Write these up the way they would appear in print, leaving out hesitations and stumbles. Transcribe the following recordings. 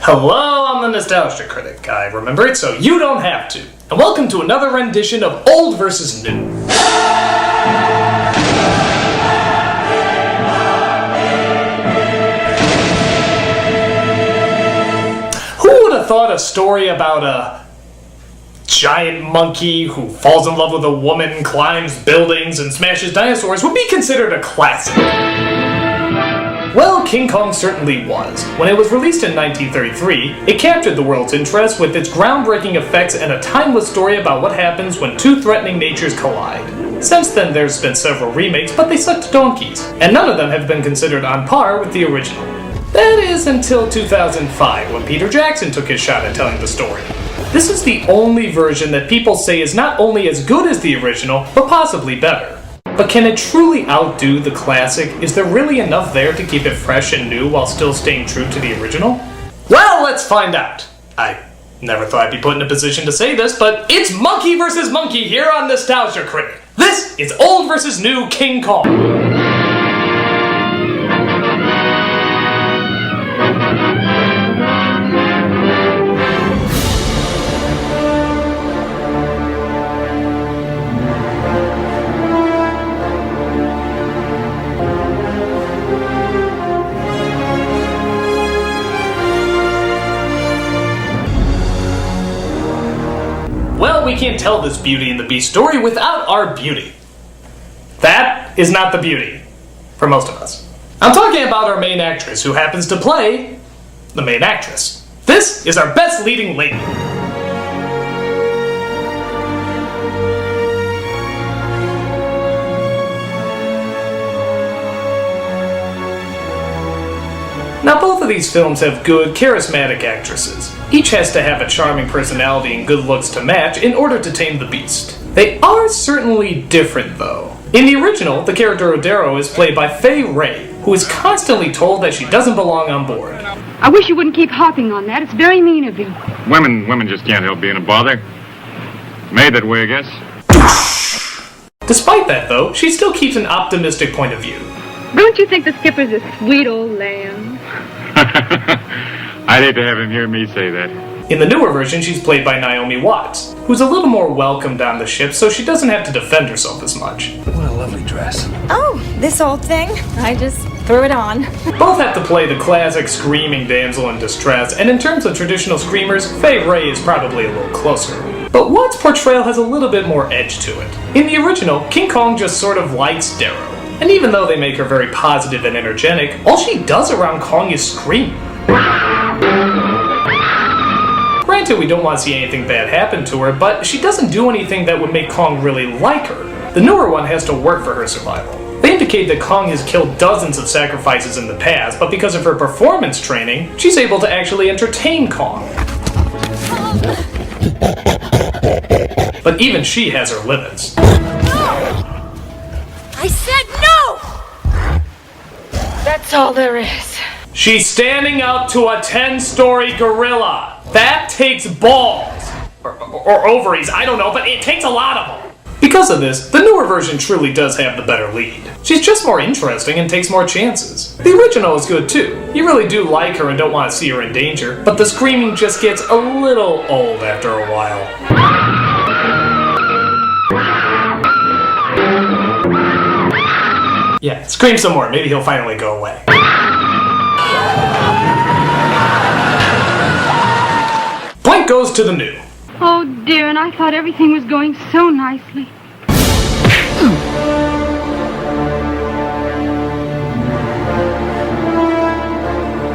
Hello, I'm the Nostalgia Critic. I remember it so you don't have to. And welcome to another rendition of Old vs. New. Who would have thought a story about a giant monkey who falls in love with a woman, climbs buildings, and smashes dinosaurs would be considered a classic? Well, King Kong certainly was. When it was released in 1933, it captured the world's interest with its groundbreaking effects and a timeless story about what happens when two threatening natures collide. Since then, there's been several remakes, but they sucked donkeys, and none of them have been considered on par with the original. That is until 2005, when Peter Jackson took his shot at telling the story. This is the only version that people say is not only as good as the original, but possibly better. But can it truly outdo the classic? Is there really enough there to keep it fresh and new while still staying true to the original? Well, let's find out. I never thought I'd be put in a position to say this, but it's monkey versus monkey here on Nostalgia Critic. This is Old vs. New King Kong. Well, we can't tell this Beauty and the Beast story without our beauty. That is not the beauty, for most of us. I'm talking about our main actress, who happens to play the main actress. This is our best leading lady. Now, both of these films have good, charismatic actresses. Each has to have a charming personality and good looks to match in order to tame the beast. They are certainly different, though. In the original, the character Odero is played by Fay Wray, who is constantly told that she doesn't belong on board. I wish you wouldn't keep harping on that. It's very mean of you. Women just can't help being a bother. Made that way, I guess. Despite that, though, she still keeps an optimistic point of view. Don't you think the skipper's a sweet old lamb? I'd hate to have him hear me say that. In the newer version, she's played by Naomi Watts, who's a little more welcomed on the ship, so she doesn't have to defend herself as much. What a lovely dress. Oh, this old thing? I just threw it on. Both have to play the classic screaming damsel in distress, and in terms of traditional screamers, Fay Wray is probably a little closer. But Watts' portrayal has a little bit more edge to it. In the original, King Kong just sort of likes Darrow. And even though they make her very positive and energetic, all she does around Kong is scream. Granted, we don't want to see anything bad happen to her, but she doesn't do anything that would make Kong really like her. The newer one has to work for her survival. They indicate that Kong has killed dozens of sacrifices in the past, but because of her performance training, she's able to actually entertain Kong. But even she has her limits. I said no! That's all there is. She's standing up to a 10-story gorilla. That takes balls. Or ovaries, I don't know, but it takes a lot of them. Because of this, the newer version truly does have the better lead. She's just more interesting and takes more chances. The original is good too. You really do like her and don't want to see her in danger, but the screaming just gets a little old after a while. Yeah, scream some more. Maybe he'll finally go away. Blank goes to the new. Oh, dear, and I thought everything was going so nicely.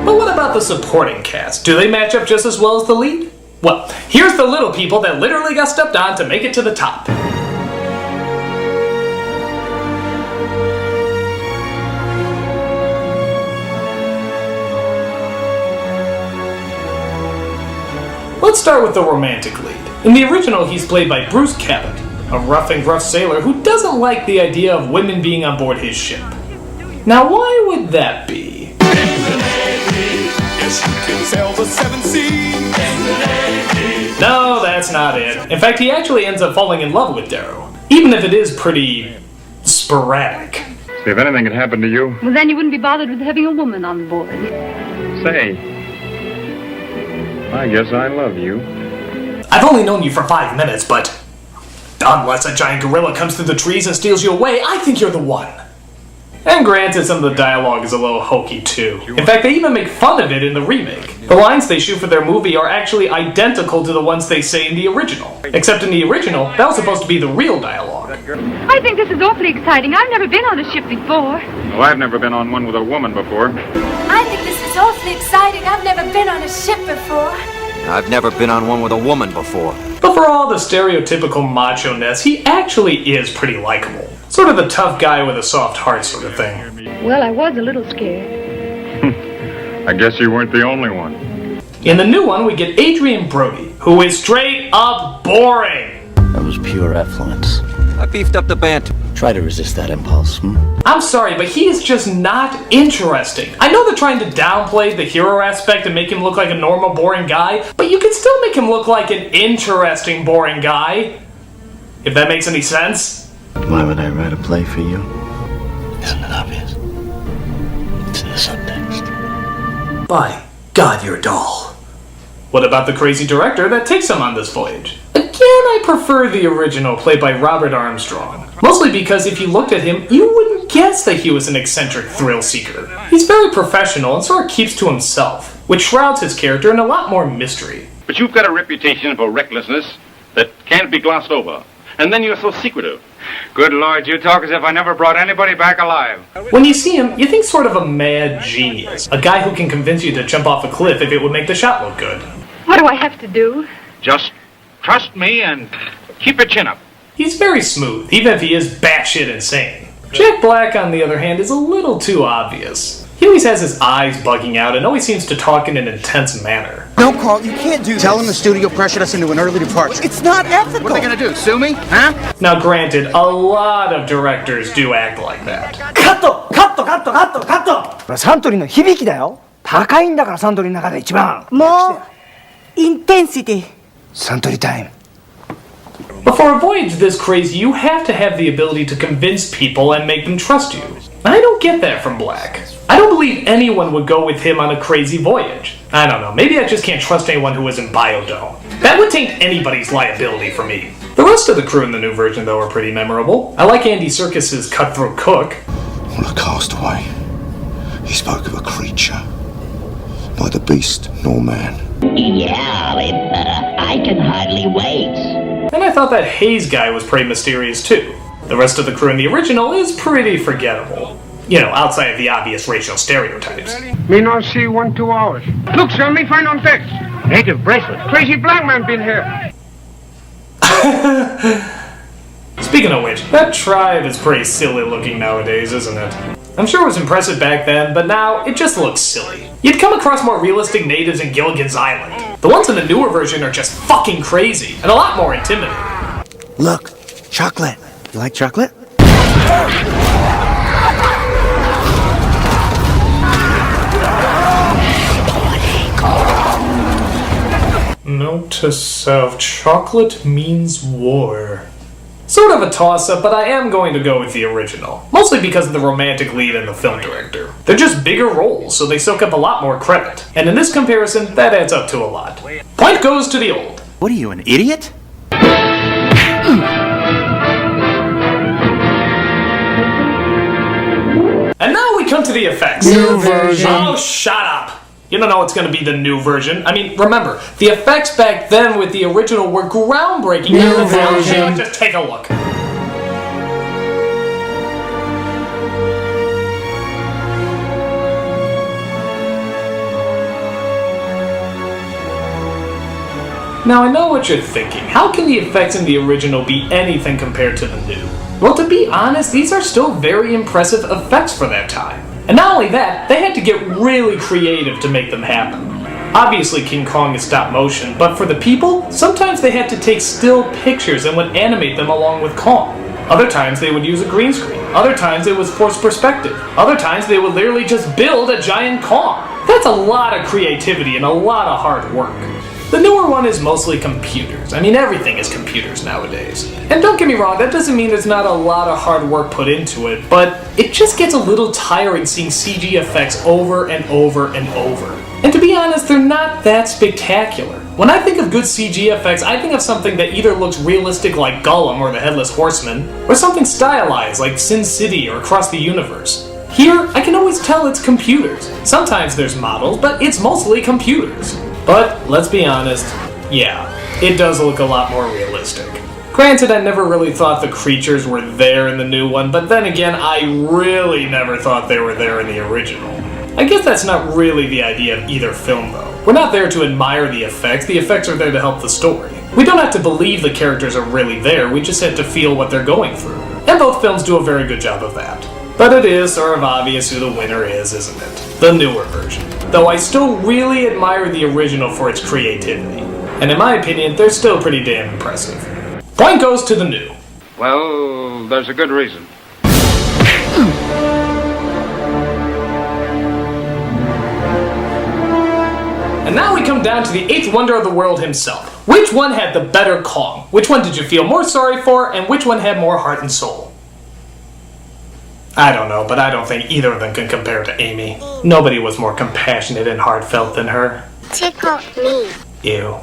But what about the supporting cast? Do they match up just as well as the lead? Well, here's the little people that literally got stepped on to make it to the top. Let's start with the romantic lead. In the original, he's played by Bruce Cabot, a rough and gruff sailor who doesn't like the idea of women being on board his ship. Now, why would that be? No, that's not it. In fact, he actually ends up falling in love with Darrow, even if it is pretty sporadic. See, if anything had happened to you... Well, then you wouldn't be bothered with having a woman on board. Say, I guess I love you. I've only known you for 5 minutes, but unless a giant gorilla comes through the trees and steals you away, I think you're the one. And granted, some of the dialogue is a little hokey too. In fact, they even make fun of it in the remake. The lines they shoot for their movie are actually identical to the ones they say in the original. Except in the original, that was supposed to be the real dialogue. I think this is awfully exciting. I've never been on a ship before. Well, I've never been on one with a woman before. I think this is awfully exciting. I've never been on a ship before. I've never been on one with a woman before. But for all the stereotypical macho-ness, he actually is pretty likable. Sort of the tough guy with a soft heart sort of thing. Well, I was a little scared. I guess you weren't the only one. In the new one, we get Adrian Brody, who is straight up boring. That was pure effluence. I beefed up the band. Try to resist that impulse, I'm sorry, but he is just not interesting. I know they're trying to downplay the hero aspect and make him look like a normal, boring guy, but you can still make him look like an interesting, boring guy. If that makes any sense. Why would I write a play for you? Isn't it obvious? It's in the subtext. By God, you're a doll. What about the crazy director that takes him on this voyage? Again, I prefer the original, played by Robert Armstrong. Mostly because if you looked at him, you wouldn't guess that he was an eccentric thrill seeker. He's very professional and sort of keeps to himself, which shrouds his character in a lot more mystery. But you've got a reputation for recklessness that can't be glossed over. And then you're so secretive. Good Lord, you talk as if I never brought anybody back alive. When you see him, you think sort of a mad genius. A guy who can convince you to jump off a cliff if it would make the shot look good. What do I have to do? Just trust me and keep your chin up. He's very smooth, even if he is batshit insane. Jack Black, on the other hand, is a little too obvious. He always has his eyes bugging out and always seems to talk in an intense manner. No, Carl, you can't do this. Tell them the studio pressured us into an early departure. It's not ethical. What are they gonna do, sue me? Huh? Now granted, a lot of directors do act like that. カットカットカットカットカットサントリーの響きだよ。高いんだからサントリーの中で一番。もう、インテンシティ。サントリータイム。 But for a voyage this crazy, you have to have the ability to convince people and make them trust you. I don't get that from Black. I don't believe anyone would go with him on a crazy voyage. I don't know, maybe I just can't trust anyone who isn't Biodome. That would taint anybody's liability for me. The rest of the crew in the new version, though, are pretty memorable. I like Andy Serkis's cutthroat cook. On a castaway, he spoke of a creature, neither beast nor man. Yeah, I can hardly wait. And I thought that Hayes guy was pretty mysterious, too. The rest of the crew in the original is pretty forgettable. You know, outside of the obvious racial stereotypes. Me not see 1 2 hours. Look, sir, me find on deck. Native bracelet. Crazy black man been here. Speaking of which, that tribe is pretty silly looking nowadays, isn't it? I'm sure it was impressive back then, but now it just looks silly. You'd come across more realistic natives in Gilligan's Island. The ones in the newer version are just fucking crazy, and a lot more intimidating. Look, chocolate. You like chocolate? Note to self, chocolate means war. Sort of a toss-up, but I am going to go with the original. Mostly because of the romantic lead and the film director. They're just bigger roles, so they soak up a lot more credit. And in this comparison, that adds up to a lot. Point goes to the old. What are you, an idiot? And now we come to the effects. New version. Oh, shut up. You don't know what's going to be the new version. I mean, remember, the effects back then with the original were groundbreaking. New version. Just take a look. Now, I know what you're thinking. How can the effects in the original be anything compared to the new? Well, to be honest, these are still very impressive effects for that time. And not only that, they had to get really creative to make them happen. Obviously, King Kong is stop motion, but for the people, sometimes they had to take still pictures and would animate them along with Kong. Other times they would use a green screen. Other times it was forced perspective. Other times they would literally just build a giant Kong. That's a lot of creativity and a lot of hard work. The newer one is mostly computers. I mean, everything is computers nowadays. And don't get me wrong, that doesn't mean there's not a lot of hard work put into it, but it just gets a little tiring seeing CG effects over and over and over. And to be honest, they're not that spectacular. When I think of good CG effects, I think of something that either looks realistic like Gollum or the Headless Horseman, or something stylized like Sin City or Across the Universe. Here, I can always tell it's computers. Sometimes there's models, but it's mostly computers. But, let's be honest, yeah, it does look a lot more realistic. Granted, I never really thought the creatures were there in the new one, but then again, I really never thought they were there in the original. I guess that's not really the idea of either film, though. We're not there to admire the effects are there to help the story. We don't have to believe the characters are really there, we just have to feel what they're going through. And both films do a very good job of that. But it is sort of obvious who the winner is, isn't it? The newer version. Though I still really admire the original for its creativity. And in my opinion, they're still pretty damn impressive. Point goes to the new. Well, there's a good reason. And now we come down to the eighth wonder of the world himself. Which one had the better Kong? Which one did you feel more sorry for, and which one had more heart and soul? I don't know, but I don't think either of them can compare to Amy. Nobody was more compassionate and heartfelt than her. Tickle me. Ew.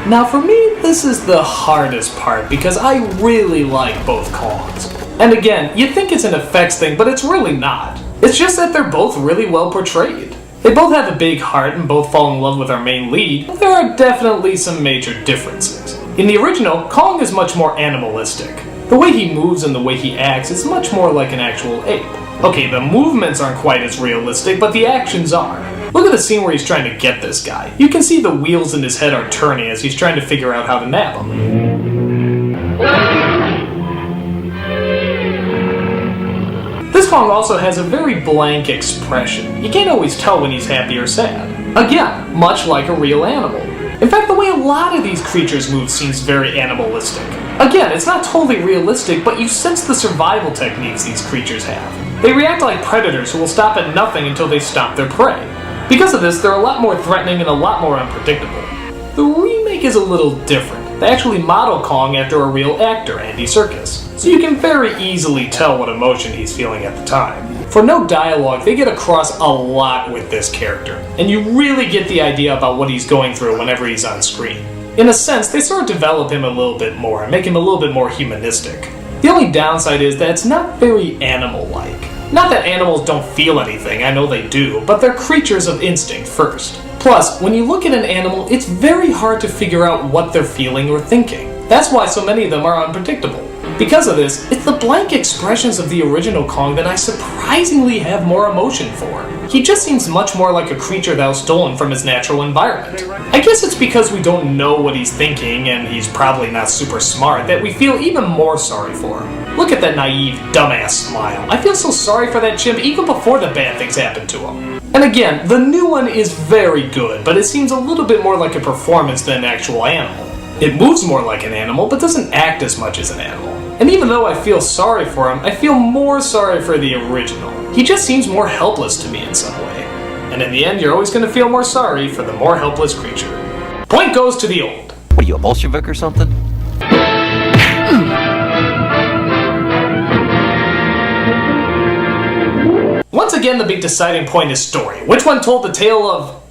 Now for me, this is the hardest part because I really like both Kongs. And again, you'd think it's an effects thing, but it's really not. It's just that they're both really well portrayed. They both have a big heart and both fall in love with our main lead, but there are definitely some major differences. In the original, Kong is much more animalistic. The way he moves and the way he acts is much more like an actual ape. Okay, the movements aren't quite as realistic, but the actions are. Look at the scene where he's trying to get this guy. You can see the wheels in his head are turning as he's trying to figure out how to nab him. This Kong also has a very blank expression. You can't always tell when he's happy or sad. Again, much like a real animal. In fact, the way a lot of these creatures move seems very animalistic. Again, it's not totally realistic, but you sense the survival techniques these creatures have. They react like predators who will stop at nothing until they stomp their prey. Because of this, they're a lot more threatening and a lot more unpredictable. The remake is a little different. They actually model Kong after a real actor, Andy Serkis, so you can very easily tell what emotion he's feeling at the time. For no dialogue, they get across a lot with this character, and you really get the idea about what he's going through whenever he's on screen. In a sense, they sort of develop him a little bit more and make him a little bit more humanistic. The only downside is that it's not very animal-like. Not that animals don't feel anything, I know they do, but they're creatures of instinct first. Plus, when you look at an animal, it's very hard to figure out what they're feeling or thinking. That's why so many of them are unpredictable. Because of this, it's the blank expressions of the original Kong that I surprisingly have more emotion for. He just seems much more like a creature that was stolen from his natural environment. I guess it's because we don't know what he's thinking, and he's probably not super smart, that we feel even more sorry for him. Look at that naive, dumbass smile. I feel so sorry for that chimp even before the bad things happen to him. And again, the new one is very good, but it seems a little bit more like a performance than an actual animal. It moves more like an animal, but doesn't act as much as an animal. And even though I feel sorry for him, I feel more sorry for the original. He just seems more helpless to me in some way. And in the end, you're always going to feel more sorry for the more helpless creature. Point goes to the old. What are you, a Bolshevik or something? Once again, the big deciding point is story. Which one told the tale of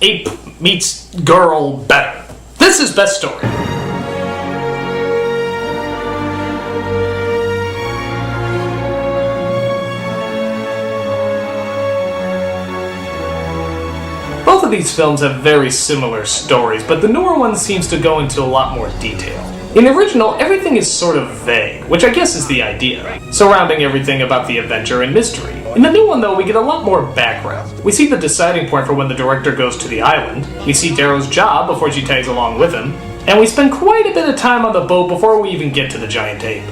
ape meets girl better? This is best story. Both of these films have very similar stories, but the newer one seems to go into a lot more detail. In the original, everything is sort of vague, which I guess is the idea, surrounding everything about the adventure and mystery. In the new one, though, we get a lot more background. We see the deciding point for when the director goes to the island, we see Darrow's job before she tags along with him, and we spend quite a bit of time on the boat before we even get to the giant ape.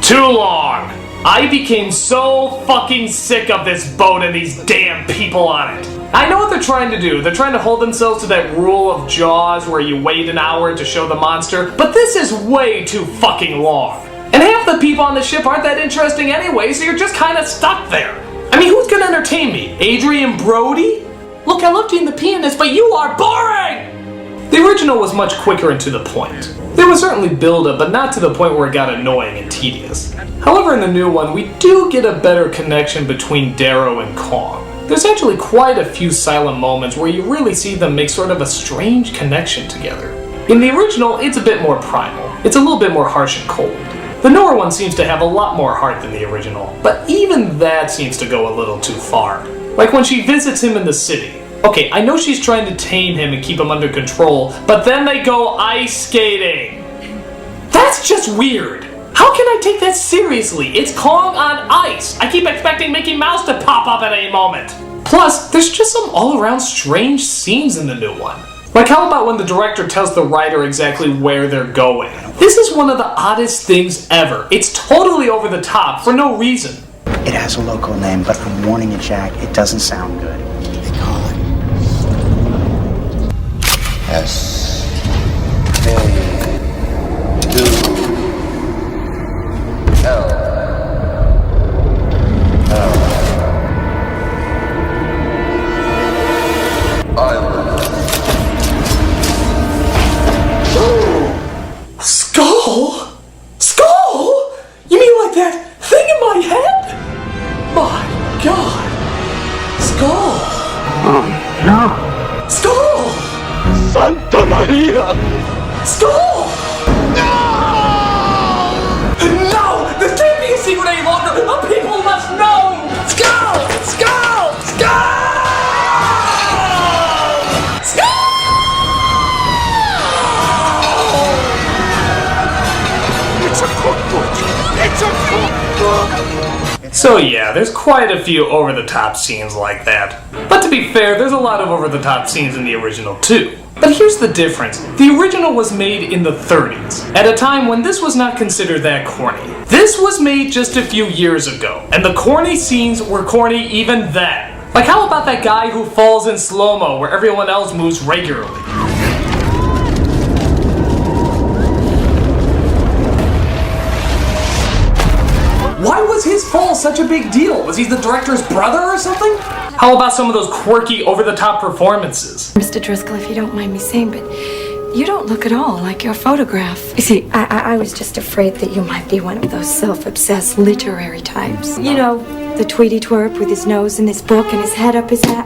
Too long! I became so fucking sick of this boat and these damn people on it. I know what they're trying to do. They're trying to hold themselves to that rule of Jaws where you wait an hour to show the monster, but this is way too fucking long. And half the people on the ship aren't that interesting anyway, so you're just kind of stuck there. I mean, who's gonna entertain me? Adrian Brody? Look, I love Gene the Pianist, but you are boring! The original was much quicker and to the point. There was certainly build-up, but not to the point where it got annoying and tedious. However, in the new one, we do get a better connection between Darrow and Kong. There's actually quite a few silent moments where you really see them make sort of a strange connection together. In the original, it's a bit more primal. It's a little bit more harsh and cold. The newer one seems to have a lot more heart than the original, but even that seems to go a little too far. Like when she visits him in the city. Okay, I know she's trying to tame him and keep him under control, but then they go ice skating! That's just weird! How can I take that seriously? It's Kong on ice! I keep expecting Mickey Mouse to pop up at any moment! Plus, there's just some all-around strange scenes in the new one. Like how about when the director tells the writer exactly where they're going? This is one of the oddest things ever. It's totally over the top for no reason. It has a local name, but I'm warning you, Jack, it doesn't sound good. They call it Skull? Skull? You mean like that thing in my head? My God. Skull. Oh, no. Skull! Santa Maria! Skull! No! No! This can't be a secret any longer! The people must know! Skull! Skull! Skull! So yeah, there's quite a few over-the-top scenes like that. But to be fair, there's a lot of over-the-top scenes in the original too. But here's the difference. The original was made in the 30s, at a time when this was not considered that corny. This was made just a few years ago, and the corny scenes were corny even then. Like how about that guy who falls in slow-mo where everyone else moves regularly? Why was his fall such a big deal? Was he the director's brother or something? How about some of those quirky, over-the-top performances? Mr. Driscoll, if you don't mind me saying, but you don't look at all like your photograph. You see, I was just afraid that you might be one of those self-obsessed literary types. You know, the Tweety twerp with his nose in his book and his head up his hat.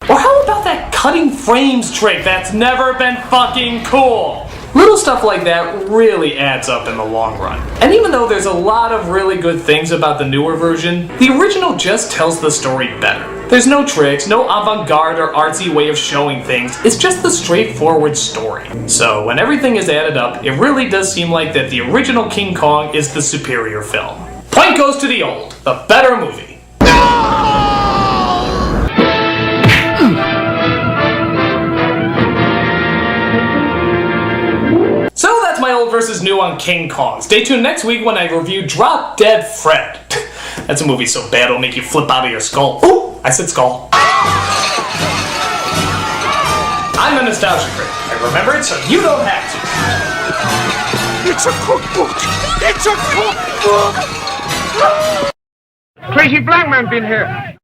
Or how about that cutting frames trick that's never been fucking cool? Little stuff like that really adds up in the long run. And even though there's a lot of really good things about the newer version, the original just tells the story better. There's no tricks, no avant-garde or artsy way of showing things, it's just the straightforward story. So when everything is added up, it really does seem like that the original King Kong is the superior film. Point goes to the old, the better movie. So that's my old versus new on King Kong. Stay tuned next week when I review Drop Dead Fred. That's a movie so bad it'll make you flip out of your skull. Ooh, I said skull. I'm a nostalgia critic. I remember it so you don't have to. It's a cookbook! It's a cookbook! Crazy black man been here.